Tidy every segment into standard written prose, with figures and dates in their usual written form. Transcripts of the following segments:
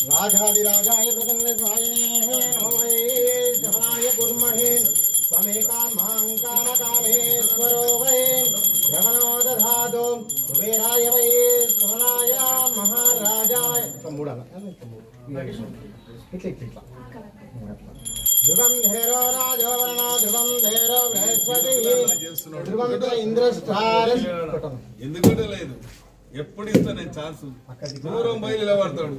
राजाधिराजाय प्रसन्नस्वामिने होवे जहाय कुर्महे कामेश्वरो वै रमणो दधातु कुबेराय वै श्रवणाय महाराजाय ध्रुवं धेरो राजो वर्णो ध्रुवं धेरो बृहस्पति ध्रुवं इंद्रस्टार ఎందుకంటే లేదు ఎప్పుడు ఇస్తా నేను ఛాన్స్ దూరం బయలు ఇలా పడతాడు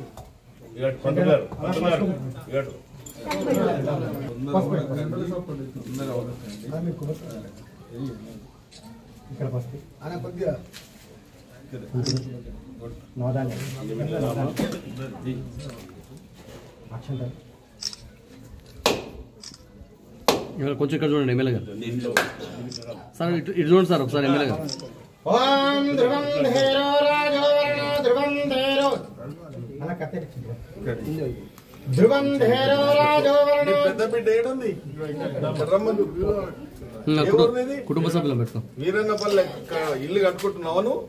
కొంచెం ఇక్కడ చూడండి ఎమ్మెల్యే గారు సార్ ఇటు చూడండి సార్ ఒకసారి ఎమ్మెల్యే గారు ఓం ధ్రువం ధేరో రాజో వర్ణో ధ్రువం ధేరో ధ్రువం ధేరో రాజో వర్ణో పెద్ద బిడ్డ ఏడుంది కుటుంబ సభ్యులు పెడతాం వీరన్నపల్లె ఇల్లు కట్టుకుంటున్నావు నువ్వు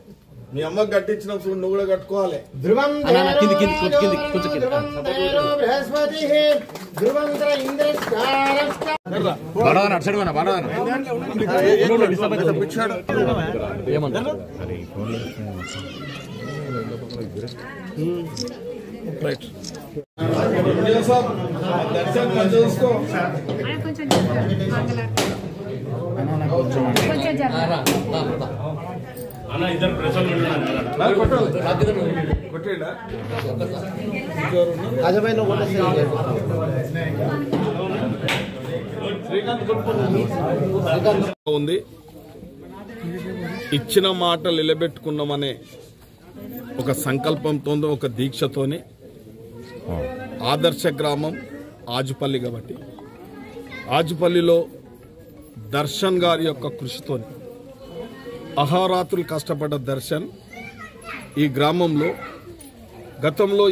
మీ అమ్మకి కట్టించిన చూడు నువ్వు కూడా కట్టుకోవాలి ధ్రువం బృహస్పతి ధ్రువం దర్శనం చూసుకో ఉంది ఇచ్చిన మాట నిలబెట్టుకున్నామనే ఒక సంకల్పంతో ఒక దీక్షతోనే ఆదర్శ గ్రామం ఆజుపల్లి కాబట్టి ఆజుపల్లిలో దర్శన్ గారి యొక్క కృషితోని అహోరాత్రులు కష్టపడ్డ దర్శన్ ఈ గ్రామంలో గతంలో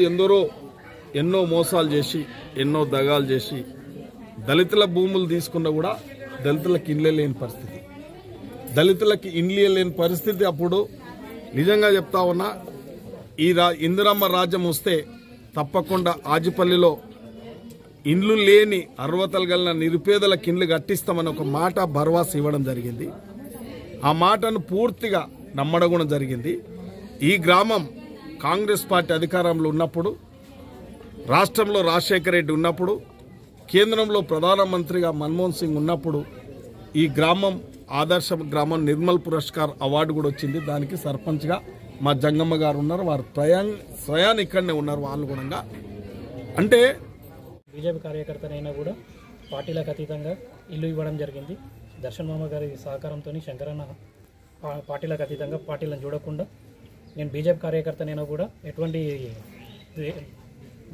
ఎన్నో మోసాలు చేసి ఎన్నో దగాలు చేసి దళితుల భూములు తీసుకున్నా కూడా దళితులకు ఇండ్లే లేని పరిస్థితి అప్పుడు నిజంగా చెప్తా ఉన్నా ఈ ఇందిరమ్మ రాజ్యం వస్తే తప్పకుండా ఆజిపల్లిలో ఇండ్లు లేని అర్హతలు గల నిరుపేదలకు ఇండ్లు కట్టిస్తామని ఒక మాట భరోసా ఇవ్వడం జరిగింది. ఆ మాటను పూర్తిగా నమ్మడం కూడా జరిగింది. ఈ గ్రామం కాంగ్రెస్ పార్టీ అధికారంలో ఉన్నప్పుడు, రాష్ట్రంలో రాజశేఖర రెడ్డి ఉన్నప్పుడు, కేంద్రంలో ప్రధానమంత్రిగా మన్మోహన్ సింగ్ ఉన్నప్పుడు ఈ గ్రామం ఆదర్శ గ్రామం నిర్మల్ పురస్కార్ అవార్డు కూడా వచ్చింది. దానికి సర్పంచ్గా మా జంగమ్మ గారు ఉన్నారు. వారు స్వయాన్ని ఇక్కడనే ఉన్నారు. వాళ్ళు కూడా అంటే బీజేపీ కార్యకర్తనైనా కూడా పార్టీలకు అతీతంగా ఇల్లు ఇవ్వడం జరిగింది. దర్శన్ మామ గారి సహకారంతో శంకరన్న పార్టీలకు అతీతంగా పార్టీలను చూడకుండా నేను బీజేపీ కార్యకర్తనైనా కూడా ఎటువంటి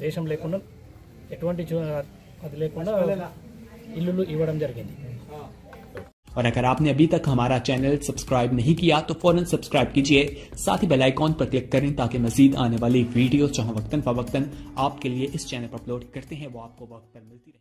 దేశం లేకుండా ఎటువంటి అది లేకుండా ఇల్లు ఇవ్వడం జరిగింది. और अगर आपने अभी तक हमारा चैनल सब्सक्राइब नहीं किया तो फौरन सब्सक्राइब कीजिए, साथ ही बेल आइकॉन पर क्लिक करें ताकि मजीद आने वाली वीडियो जहां वक्तन फवक्तन आपके लिए इस चैनल पर अपलोड करते हैं वो आपको वक्त पर मिलती रहे।